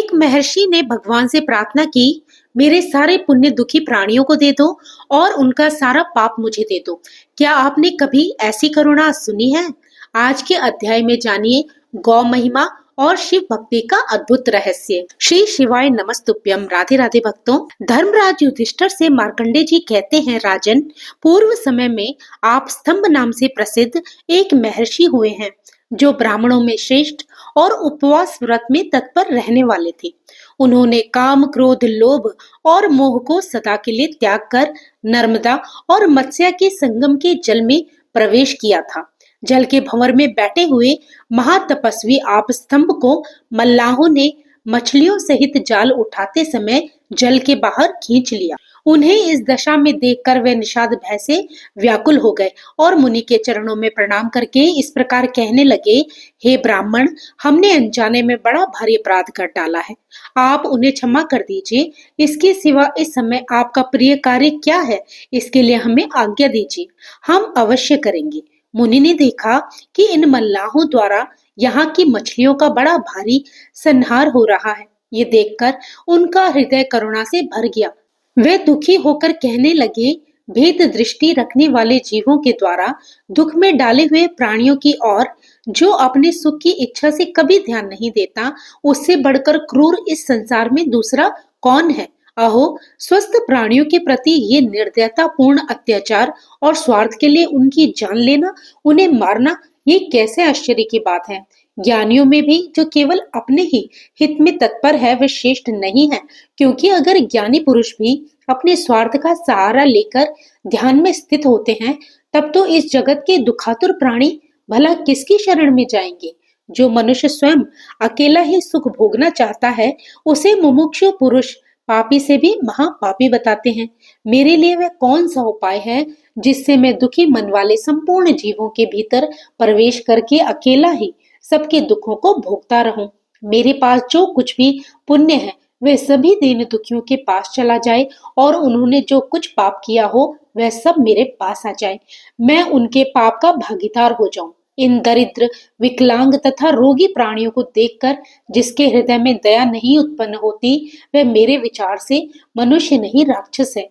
एक महर्षि ने भगवान से प्रार्थना की, मेरे सारे पुण्य दुखी प्राणियों को दे दो और उनका सारा पाप मुझे दे दो। क्या आपने कभी ऐसी करुणा सुनी है? आज के अध्याय में जानिए गौ महिमा और शिव भक्ति का अद्भुत रहस्य। श्री शिवाय नमस्तुभ्यम। राधे राधे भक्तों। धर्मराज युधिष्ठिर से मार्कंडे जी कहते हैं, राजन, पूर्व समय में आप स्तंभ नाम से प्रसिद्ध एक महर्षि हुए हैं जो ब्राह्मणों में श्रेष्ठ और उपवास व्रत में तत्पर रहने वाले थे। उन्होंने काम, क्रोध, लोभ और मोह को सदा के लिए त्याग कर नर्मदा और मत्स्या के संगम के जल में प्रवेश किया था। जल के भंवर में बैठे हुए महातपस्वी आप स्तंभ को मल्लाहों ने मछलियों सहित जाल उठाते समय जल के बाहर खींच लिया। उन्हें इस दशा में देखकर वे निषाद भय से व्याकुल हो गए और मुनि के चरणों में प्रणाम करके इस प्रकार कहने लगे, हे ब्राह्मण, हमने अनजाने में बड़ा भारी अपराध कर डाला है, आप उन्हें क्षमा कर दीजिए। इसके सिवा इस समय आपका प्रिय कार्य क्या है, इसके लिए हमें आज्ञा दीजिए, हम अवश्य करेंगे। मुनि ने देखा कि इन मल्लाहों द्वारा यहाँ की मछलियों का बड़ा भारी संहार हो रहा है। ये देखकर उनका हृदय करुणा से भर गया। वे दुखी होकर कहने लगे, भेद दृष्टि रखने वाले जीवों के द्वारा दुख में डाले हुए प्राणियों की ओर जो अपने सुख की इच्छा से कभी ध्यान नहीं देता, उससे बढ़कर क्रूर इस संसार में दूसरा कौन है। अहो, स्वस्थ प्राणियों के प्रति ये निर्दयतापूर्ण अत्याचार और स्वार्थ के लिए उनकी जान लेना, उन्हें मारना, ये कैसे आश्चर्य की बात है। ज्ञानियों में भी जो केवल अपने ही हित में तत्पर है वे श्रेष्ठ नहीं है, क्योंकि अगर ज्ञानी पुरुष भी अपने स्वार्थ का सहारा लेकर ध्यान में स्थित होते हैं, तब तो इस जगत के दुखातुर प्राणी भला किसकी शरण में जाएंगे। जो मनुष्य स्वयं अकेला ही सुख भोगना चाहता है, उसे मुमुक्षु पुरुष पापी से भी महापापी बताते हैं। मेरे लिए वह कौन सा उपाय है जिससे मैं दुखी मन वाले संपूर्ण जीवों के भीतर प्रवेश करके अकेला ही सबके दुखों को भोगता रहूं। मेरे पास जो कुछ भी पुण्य है वे सभी दीन दुखियों के पास चला जाए और उन्होंने जो कुछ पाप किया हो वह सब मेरे पास आ जाए। मैं उनके पाप का भागीदार हो जाऊं। इन दरिद्र, विकलांग तथा रोगी प्राणियों को देखकर जिसके हृदय में दया नहीं उत्पन्न होती, वह मेरे विचार से मनुष्य नहीं राक्षस है।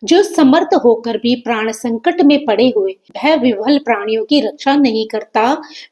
जो समर्थ होकर भी प्राण संकट में पड़े हुए भय विह्वल प्राणियों की रक्षा नहीं करता,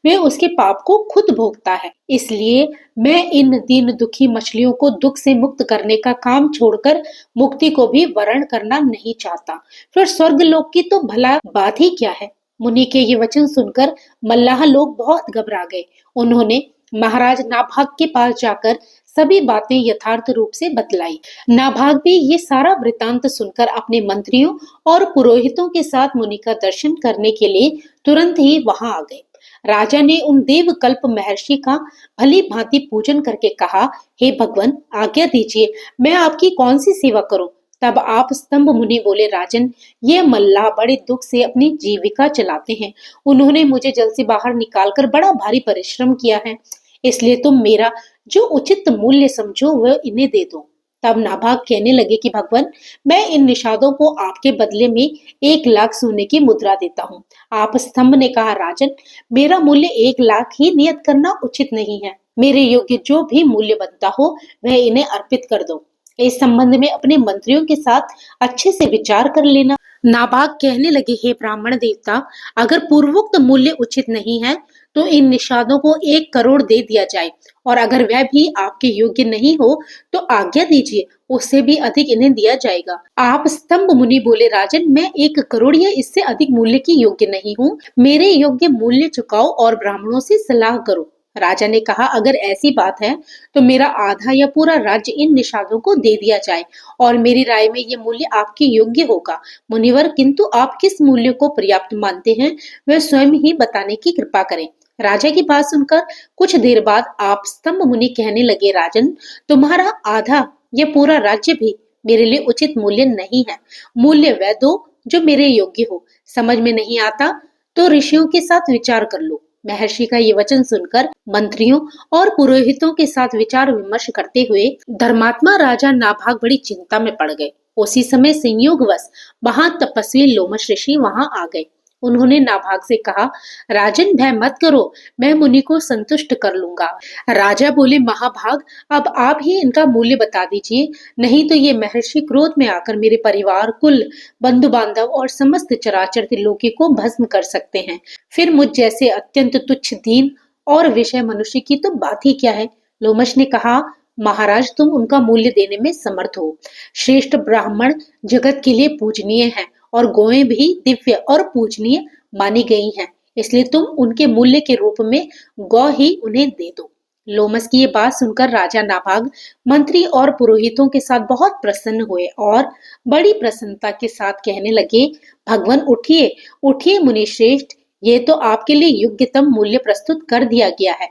वह उसके पाप को खुद भोगता है। इसलिए मैं इन दीन दुखी मछलियों को दुख से मुक्त करने का काम छोड़कर मुक्ति को भी वरण करना नहीं चाहता। फिर स्वर्ग लोक की तो भला बात ही क्या है। मुनि के ये वचन सुनकर मल्लाह लोग बहुत घबरा गए। उन्होंने महाराज नाभाग के पास जाकर सभी बातें यथार्थ रूप से बतलाई। नाभाग भी ये सारा वृतांत सुनकर अपने मंत्रियों और पुरोहितों के साथ मुनि का दर्शन करने के लिए तुरंत ही वहां आ गए। राजा ने उन देवकल्प महर्षि का भली भांति पूजन करके कहा, हे भगवान, आज्ञा दीजिए, मैं आपकी कौन सी सेवा करूं। तब आप स्तंभ मुनि बोले, राजन, ये मल्लाह बड़े दुख से अपनी जीविका चलाते हैं। उन्होंने मुझे जल से बाहर निकालकर बड़ा भारी परिश्रम किया है, इसलिए तुम मेरा जो उचित मूल्य समझो वह इन्हें दे दो। तब नाभाग कहने लगे कि भगवान, मैं इन निषादों को आपके बदले में 1,00,000 सोने की मुद्रा देता हूँ। आप स्तंभ ने कहा, राजन, मेरा मूल्य 1,00,000 ही नियत करना उचित नहीं है। मेरे योग्य जो भी मूल्य बनता हो वह इन्हें अर्पित कर दो। इस संबंध में अपने मंत्रियों के साथ अच्छे से विचार कर लेना। नाभाग कहने लगे, हे ब्राह्मण देवता, अगर पूर्वोक्त मूल्य उचित नहीं है तो इन निषादों को 1 करोड़ दे दिया जाए, और अगर वह भी आपके योग्य नहीं हो तो आज्ञा दीजिए, उससे भी अधिक इन्हें दिया जाएगा। आप स्तंभ मुनि बोले, राजन, मैं 1 करोड़ या इससे अधिक मूल्य की योग्य नहीं हूँ। मेरे योग्य मूल्य चुकाओ और ब्राह्मणों से सलाह करो। राजा ने कहा, अगर ऐसी बात है तो मेरा आधा या पूरा राज्य इन निषादों को दे दिया जाए, और मेरी राय में ये मूल्य आपके योग्य होगा। मुनिवर, किंतु आप किस मूल्य को पर्याप्त मानते हैं वह स्वयं ही बताने की कृपा करें। राजा की बात सुनकर कुछ देर बाद आप स्तंभ मुनि कहने लगे, राजन, तुम्हारा आधा या पूरा राज्य भी मेरे लिए उचित मूल्य नहीं है। मूल्य वह दो जो मेरे योग्य हो। समझ में नहीं आता तो ऋषियों के साथ विचार कर लो। महर्षि का ये वचन सुनकर मंत्रियों और पुरोहितों के साथ विचार विमर्श करते हुए धर्मात्मा राजा नाभाग बड़ी चिंता में पड़ गए। उसी समय संयोगवश महातपस्वी लोमश ऋषि वहां आ गए। उन्होंने नाभाग से कहा, राजन भय मत करो, मैं मुनि को संतुष्ट कर लूंगा। राजा बोले, महाभाग अब आप ही इनका मूल्य बता दीजिए, नहीं तो ये महर्षि क्रोध में आकर मेरे परिवार, कुल, बंधु बांधव और समस्त चराचर त्रिलोकी को भस्म कर सकते हैं। फिर मुझ जैसे अत्यंत तुच्छ, दीन और विषय मनुष्य की तो बात ही क्या है। लोमश ने कहा, महाराज तुम उनका मूल्य देने में समर्थ हो। श्रेष्ठ ब्राह्मण जगत के लिए पूजनीय हैं और गौएं भी दिव्य और पूजनीय मानी गई हैं, इसलिए तुम उनके मूल्य के रूप में गौ ही उन्हें दे दो। लोमस की ये बात सुनकर राजा नाभाग मंत्री और पुरोहितों के साथ बहुत प्रसन्न हुए और बड़ी प्रसन्नता के साथ कहने लगे, भगवान उठिए, उठिए मुनि श्रेष्ठ, ये तो आपके लिए योग्यतम मूल्य प्रस्तुत कर दिया गया है।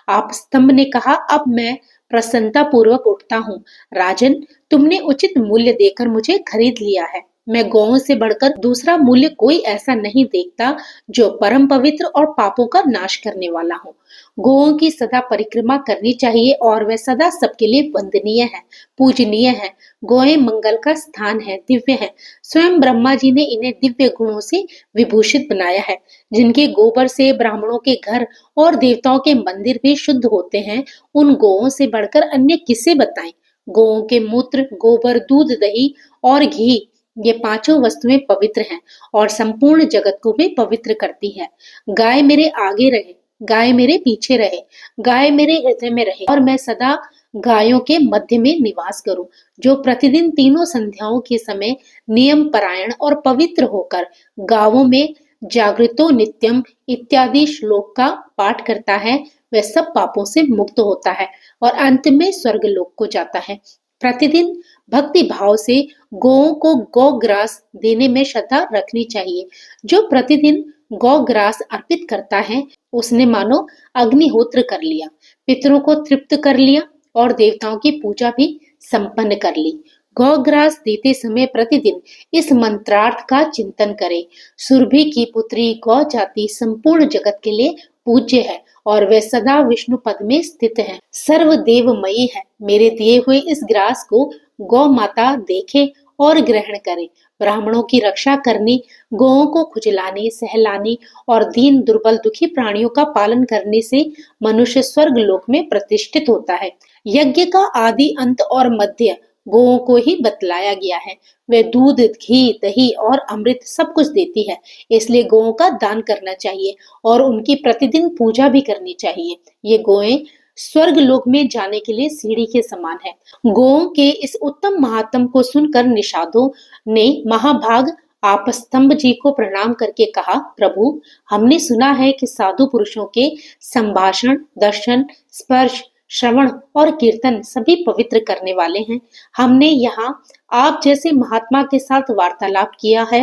आप स्तंभ ने कहा, अब मैं प्रसन्नता पूर्वक उठता हूँ। राजन, तुमने उचित मूल्य देकर मुझे खरीद लिया है। मैं गौओं से बढ़कर दूसरा मूल्य कोई ऐसा नहीं देखता जो परम पवित्र और पापों का नाश करने वाला हो। गौओं की सदा परिक्रमा करनी चाहिए और वे सदा सबके लिए वंदनीय है, पूजनीय है। गौएं मंगल का स्थान है, दिव्य है। स्वयं ब्रह्मा जी ने इन्हें दिव्य गुणों से विभूषित बनाया है। जिनके गोबर से ब्राह्मणों के घर और देवताओं के मंदिर भी शुद्ध होते हैं, उन गौओं से बढ़कर अन्य किसे बताएं। गौओं के मूत्र, गोबर, दूध, दही और घी, ये पांचों वस्तुएं पवित्र हैं और संपूर्ण जगत को भी पवित्र करती है। गाय मेरे आगे रहे, गाय मेरे पीछे रहे, गाय मेरे हृदय में रहे और मैं सदा गायों के मध्य में निवास करूं। जो प्रतिदिन तीनों संध्याओं के समय नियम परायण और पवित्र होकर गांवों में जागृतो नित्यम इत्यादि श्लोक का पाठ करता है, वह सब पापों से मुक्त होता है और अंत में स्वर्ग लोक को जाता है। प्रतिदिन भक्ति भाव से गौओं को गौग्रास देने में श्रद्धा रखनी चाहिए। जो प्रतिदिन गौग्रास अर्पित करता है, उसने मानो अग्निहोत्र कर लिया, पितरों को तृप्त कर लिया और देवताओं की पूजा भी संपन्न कर ली। गौग्रास देते समय प्रतिदिन इस मंत्रार्थ का चिंतन करें, सुरभि की पुत्री गौ जाति संपूर्ण जगत के लिए पूज्य है और वे सदा विष्णु पद में स्थित है, सर्वदेवमयी है। मेरे दिए हुए इस ग्रास को गौ माता देखे और ग्रहण करे। ब्राह्मणों की रक्षा करने, गौओं को खुजलाने, सहलाने और दीन दुर्बल दुखी प्राणियों का पालन करने से मनुष्य स्वर्ग लोक में प्रतिष्ठित होता है। यज्ञ का आदि, अंत और मध्य गौओं को ही बतलाया गया है। वे दूध, घी, दही और अमृत सब कुछ देती है, इसलिए गौओं का दान करना चाहिए और उनकी प्रतिदिन पूजा भी करनी चाहिए। ये गौएं स्वर्ग लोक में जाने के लिए सीढ़ी के समान है। गौओं के इस उत्तम महात्म को सुनकर निषादों ने महाभाग आप स्तंभ जी को प्रणाम करके कहा, प्रभु, हमने सुना है कि साधु पुरुषों के संभाषण, दर्शन, स्पर्श, श्रवण और कीर्तन सभी पवित्र करने वाले हैं। हमने यहाँ आप जैसे महात्मा के साथ वार्तालाप किया है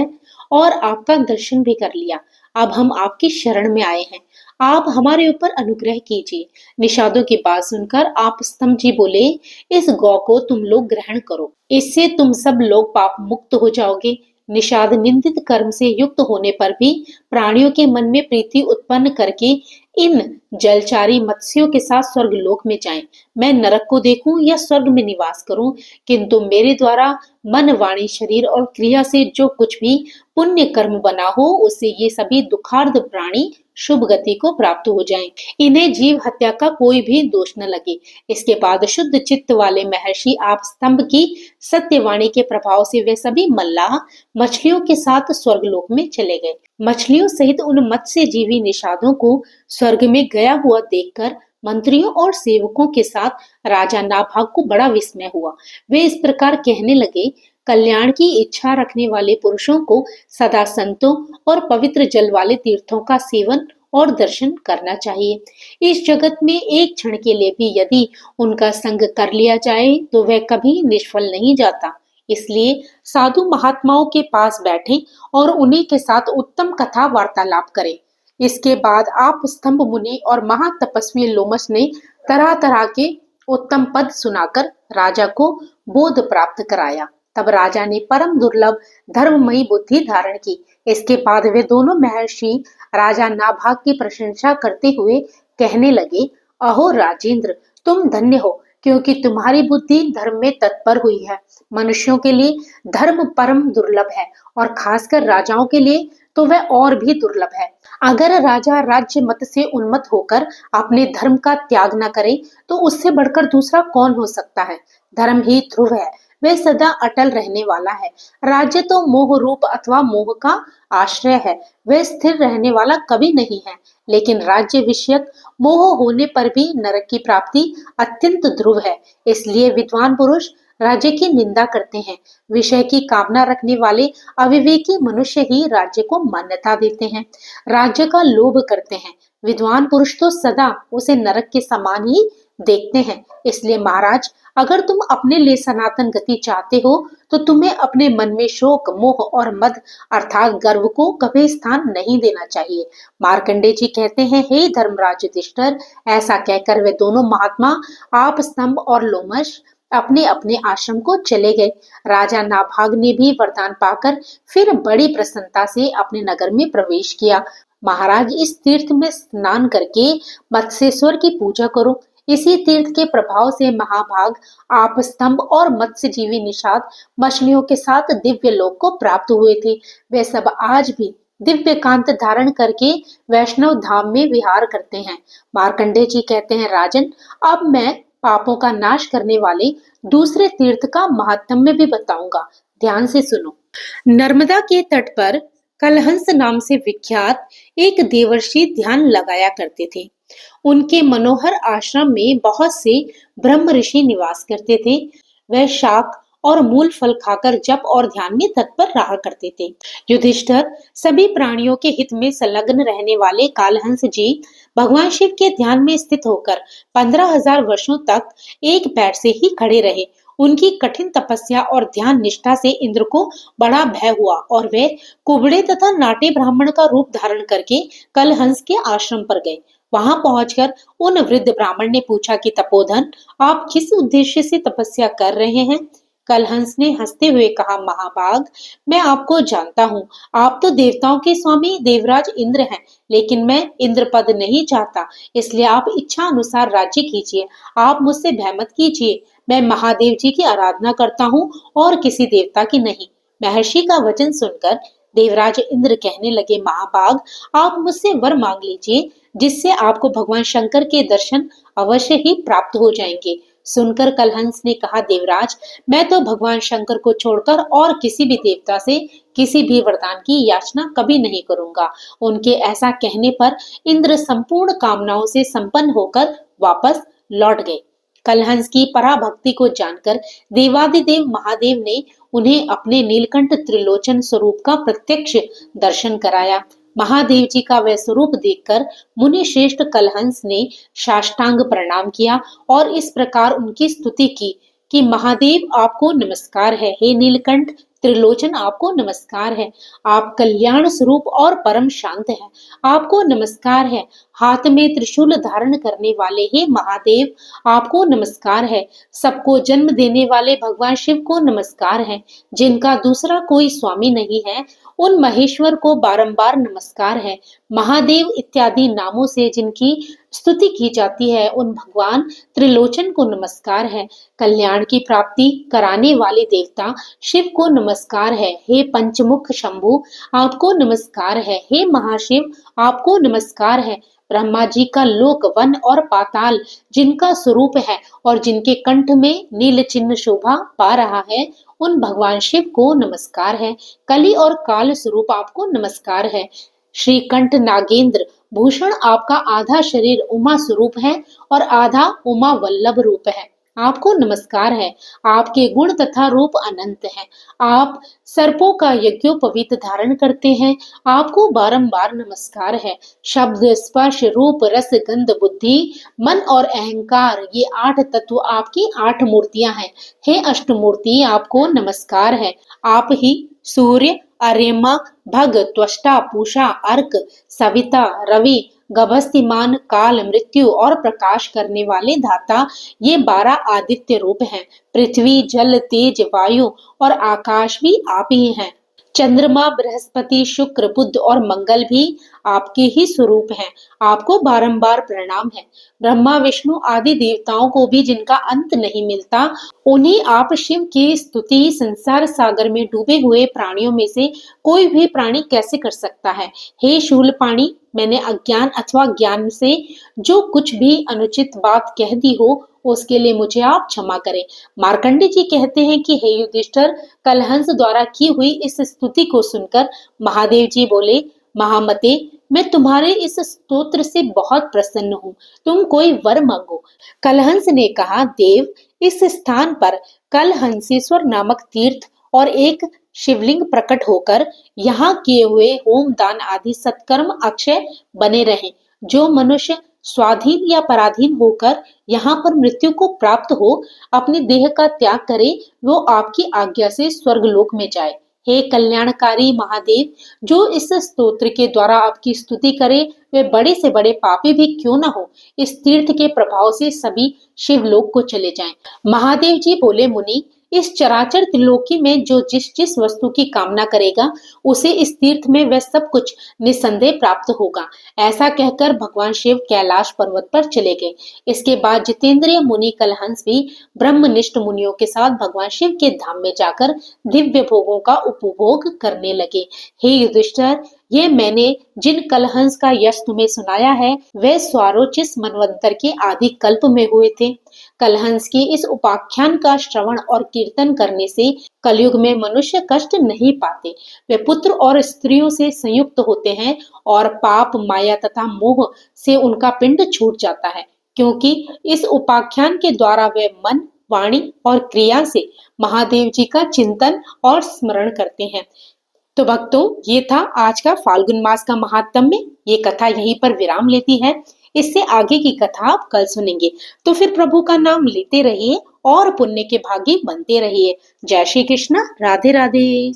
और आपका दर्शन भी कर लिया। अब हम आपकी शरण में आए हैं, आप हमारे ऊपर अनुग्रह कीजिए। निषादों की बात सुनकर आप स्तंभ जी बोले, इस गौ को तुम लोग ग्रहण करो, इससे तुम सब लोग पाप मुक्त हो जाओगे। निषाद निंदित कर्म से युक्त होने पर भी प्राणियों के मन में प्रीति उत्पन्न करके इन जलचारी मत्स्यों के साथ स्वर्ग लोक में जाएं। मैं नरक को देखूं या स्वर्ग में निवास करूं, किंतु मेरे द्वारा मन, वाणी, शरीर और क्रिया से जो कुछ भी पुण्य कर्म बना हो, उससे ये सभी दुखार्थ प्राणी शुभ गति को प्राप्त हो जाएं। इन्हें जीव हत्या का कोई भी दोष न लगे। इसके बाद शुद्ध चित्त वाले महर्षि आप स्तंभ की सत्यवाणी के प्रभाव से वे सभी मल्लाह मछलियों के साथ स्वर्गलोक में चले गए। मछलियों सहित उन मत्स्य जीवी निषादों को स्वर्ग में गया हुआ देखकर मंत्रियों और सेवकों के साथ राजा नाभाग को बड़ा विस्मय हुआ। वे इस प्रकार कहने लगे, कल्याण की इच्छा रखने वाले पुरुषों को सदा संतों और पवित्र जल वाले तीर्थों का सेवन और दर्शन करना चाहिए। इस जगत में एक क्षण के लिए भी यदि उनका संग कर लिया जाए तो वह कभी निष्फल नहीं जाता। इसलिए साधु महात्माओं के पास बैठें और उन्हीं के साथ उत्तम कथा वार्तालाप करें। इसके बाद आप स्तंभ मुनि और महातपस्वी लोमस ने तरह तरह के उत्तम पद सुनाकर राजा को बोध प्राप्त कराया। तब राजा ने परम दुर्लभ धर्ममयी बुद्धि धारण की। इसके बाद वे दोनों महर्षि राजा नाभाग की प्रशंसा करते हुए कहने लगे, अहो राजेंद्र, तुम धन्य हो, क्योंकि तुम्हारी बुद्धि धर्म में तत्पर हुई है। मनुष्यों के लिए धर्म परम दुर्लभ है और खासकर राजाओं के लिए तो वह और भी दुर्लभ है। अगर राजा राज्य मत से उन्मत्त होकर अपने धर्म का त्याग न करे तो उससे बढ़कर दूसरा कौन हो सकता है। धर्म ही ध्रुव है, वह सदा अटल रहने वाला है। राज्य तो मोह रूप अथवा मोह का आश्रय है, वह स्थिर रहने वाला कभी नहीं है। लेकिन राज्य विषयक मोह होने पर भी नरक की प्राप्ति अत्यंत ध्रुव है। इसलिए विद्वान पुरुष राज्य की निंदा करते हैं। विषय की कामना रखने वाले अविवेकी मनुष्य ही राज्य को मान्यता देते हैं, राज्य का लोभ करते हैं। विद्वान पुरुष तो सदा उसे नरक के समान ही देखते हैं। इसलिए महाराज, अगर तुम अपने लिए सनातन गति चाहते हो तो तुम्हें अपने मन में शोक, मोह और मद अर्थात गर्व को कभी स्थान नहीं देना चाहिए। मार्कंडे जी कहते हैं, हे धर्मराज युधिष्ठिर, ऐसा कहकर वे दोनों महात्मा आप स्तंभ और लोमश अपने अपने आश्रम को चले गए। राजा नाभाग ने भी वरदान पाकर फिर बड़ी प्रसन्नता से अपने नगर में प्रवेश किया। महाराज, इस तीर्थ में स्नान करके मत्स्येश्वर की पूजा करो। इसी तीर्थ के प्रभाव से महाभाग आप स्तंभ और मत्स्यजीवी निषाद मछलियों के साथ दिव्य लोक को प्राप्त हुए थे। वे सब आज भी दिव्य कांत धारण करके वैष्णव धाम में विहार करते हैं। मार्कंडे जी कहते हैं, राजन, अब मैं पापों का नाश करने वाले दूसरे तीर्थ का महात्म्य भी बताऊंगा, ध्यान से सुनो। नर्मदा के तट पर कलहंस नाम से विख्यात एक देवर्षि ध्यान लगाया करते थे। उनके मनोहर आश्रम में बहुत से ब्रह्म ऋषि निवास करते थे। वह शाक और मूल फल खाकर जप और ध्यान में तत्पर रहा करते थे। युधिष्ठिर, सभी प्राणियों के हित में संलग्न रहने वाले कालहंस जी भगवान शिव के ध्यान में स्थित होकर 15,000 वर्षों तक एक पैर से ही खड़े रहे। उनकी कठिन तपस्या और ध्यान निष्ठा से इंद्र को बड़ा भय हुआ और वे कुबड़े तथा नाटे ब्राह्मण का रूप धारण करके कलहंस के आश्रम पर गए। वहां पहुंचकर उन वृद्ध ब्राह्मण ने पूछा कि तपोधन, आप किस उद्देश्य से तपस्या कर रहे हैं। कलहंस ने हंसते हुए कहा, महाभाग, मैं आपको जानता हूँ। आप तो देवताओं के स्वामी देवराज इंद्र हैं, लेकिन मैं इंद्र पद नहीं चाहता। इसलिए आप इच्छा अनुसार राज्य कीजिए, आप मुझसे भय मत कीजिए। मैं महादेव जी की आराधना करता हूँ और किसी देवता की नहीं। महर्षि का वचन सुनकर देवराज इंद्र कहने लगे, महाभाग, आप मुझसे वर मांग लीजिए, जिससे आपको भगवान शंकर के दर्शन अवश्य ही प्राप्त हो जाएंगे। सुनकर कलहंस ने कहा, देवराज, मैं तो भगवान शंकर को छोड़कर और किसी भी देवता से किसी भी वरदान की याचना कभी नहीं करूंगा। उनके ऐसा कहने पर इंद्र संपूर्ण कामनाओं से संपन्न होकर वापस लौट गए। कलहंस की पराभक्ति को जानकर देवादिदेव महादेव ने उन्हें अपने नीलकंठ त्रिलोचन स्वरूप का प्रत्यक्ष दर्शन कराया। महादेव जी का वह स्वरूप देखकर मुनि श्रेष्ठ कलहंस ने साष्टांग प्रणाम किया और इस प्रकार उनकी स्तुति की कि महादेव, आपको नमस्कार है। हे नीलकंठ त्रिलोचन, आपको नमस्कार है। आप कल्याण स्वरूप और परम शांत हैं, आपको नमस्कार है। हाथ में त्रिशूल धारण करने वाले हे महादेव, आपको नमस्कार है। सबको जन्म देने वाले भगवान शिव को नमस्कार है। जिनका दूसरा कोई स्वामी नहीं है, उन महेश्वर को बारंबार नमस्कार है। महादेव इत्यादि नामों से जिनकी स्तुति की जाती है, उन भगवान त्रिलोचन को नमस्कार है। कल्याण की प्राप्ति कराने वाले देवता शिव को नमस्कार है। हे पंचमुख शंभु, आपको नमस्कार है। हे महाशिव, आपको नमस्कार है। ब्रह्मा जी का लोक, वन और पाताल जिनका स्वरूप है और जिनके कंठ में नील चिन्ह शोभा पा रहा है, उन भगवान शिव को नमस्कार है। कली और काल स्वरूप आपको नमस्कार है। श्री कंठ नागेंद्र भूषण आपका आधा शरीर उमा स्वरूप है और आधा उमा वल्लभ रूप है, आपको नमस्कार है। आपके गुण तथा रूप अनंत हैं। आप सर्पों का यज्ञोपवीत धारण करते हैं, आपको बारंबार नमस्कार है। शब्द, स्पर्श, रूप, रस, गंध, बुद्धि, मन और अहंकार, ये 8 तत्व आपकी 8 मूर्तियां हैं। हे अष्टमूर्ति, आपको नमस्कार है। आप ही सूर्य, अर्यमा, भग, त्वष्टा, पूषा, अर्क, सविता, रवि, गभस्तिमान, काल, मृत्यु और प्रकाश करने वाले धाता, ये 12 आदित्य रूप हैं। पृथ्वी, जल, तेज, वायु और आकाश भी आप ही हैं। चंद्रमा, बृहस्पति, शुक्र, बुध और मंगल भी आपके ही स्वरूप हैं। आपको बारंबार प्रणाम है। ब्रह्मा विष्णु आदि देवताओं को भी जिनका अंत नहीं मिलता, उन्हें आप शिव की स्तुति संसार सागर में डूबे हुए प्राणियों में से कोई भी प्राणी कैसे कर सकता है। हे शूलपाणी, मैंने अज्ञान अथवा ज्ञान से जो कुछ भी अनुचित बात कह दी हो, उसके लिए मुझे आप क्षमा करें। मार्कंडे जी कहते हैं कि हे युधिष्ठिर, कलहंस द्वारा की हुई इस स्तुति को सुनकर महादेव जी बोले, महामते, मैं तुम्हारे इस स्तोत्र से बहुत प्रसन्न हूँ। तुम कोई वर मांगो। कलहंस ने कहा, देव, इस स्थान पर कलहंसेश्वर नामक तीर्थ और एक शिवलिंग प्रकट होकर यहाँ किए हुए होम दान आदि सत्कर्म अक्षय बने रहें। जो मनुष्य स्वाधीन या पराधीन होकर यहाँ पर मृत्यु को प्राप्त हो, अपने देह का त्याग करे, वो आपकी आज्ञा से स्वर्गलोक में जाए। हे कल्याणकारी महादेव, जो इस स्तोत्र के द्वारा आपकी स्तुति करे, वे बड़े से बड़े पापी भी क्यों न हो, इस तीर्थ के प्रभाव से सभी शिवलोक को चले जाएं। महादेव जी बोले, मुनि, इस चराचर त्रिलोकी में जो जिस जिस वस्तु की कामना करेगा, उसे इस तीर्थ में वह सब कुछ निसंदेह प्राप्त होगा। ऐसा कहकर भगवान शिव कैलाश पर्वत पर चले गए। इसके बाद जितेंद्रिय मुनि कलहंस भी ब्रह्मनिष्ठ मुनियों के साथ भगवान शिव के धाम में जाकर दिव्य भोगों का उपभोग करने लगे। हे युधिष्ठिर, ये मैंने जिन कलहंस का यश तुम्हें सुनाया है, वे स्वारोचिस मनवंतर के आदि कल्प में हुए थे। कलहंस के इस उपाख्यान का श्रवण और कीर्तन करने से कलयुग में मनुष्य कष्ट नहीं पाते। वे पुत्र और स्त्रियों से संयुक्त होते हैं और पाप, माया तथा मोह से उनका पिंड छूट जाता है, क्योंकि इस उपाख्यान के द्वारा वे मन, वाणी और क्रिया से महादेव जी का चिंतन और स्मरण करते हैं। तो भक्तों, ये था आज का फाल्गुन मास का महात्म्य। ये कथा यहीं पर विराम लेती है। इससे आगे की कथा आप कल सुनेंगे। तो फिर प्रभु का नाम लेते रहिए और पुण्य के भागी बनते रहिए। जय श्री कृष्ण। राधे राधे।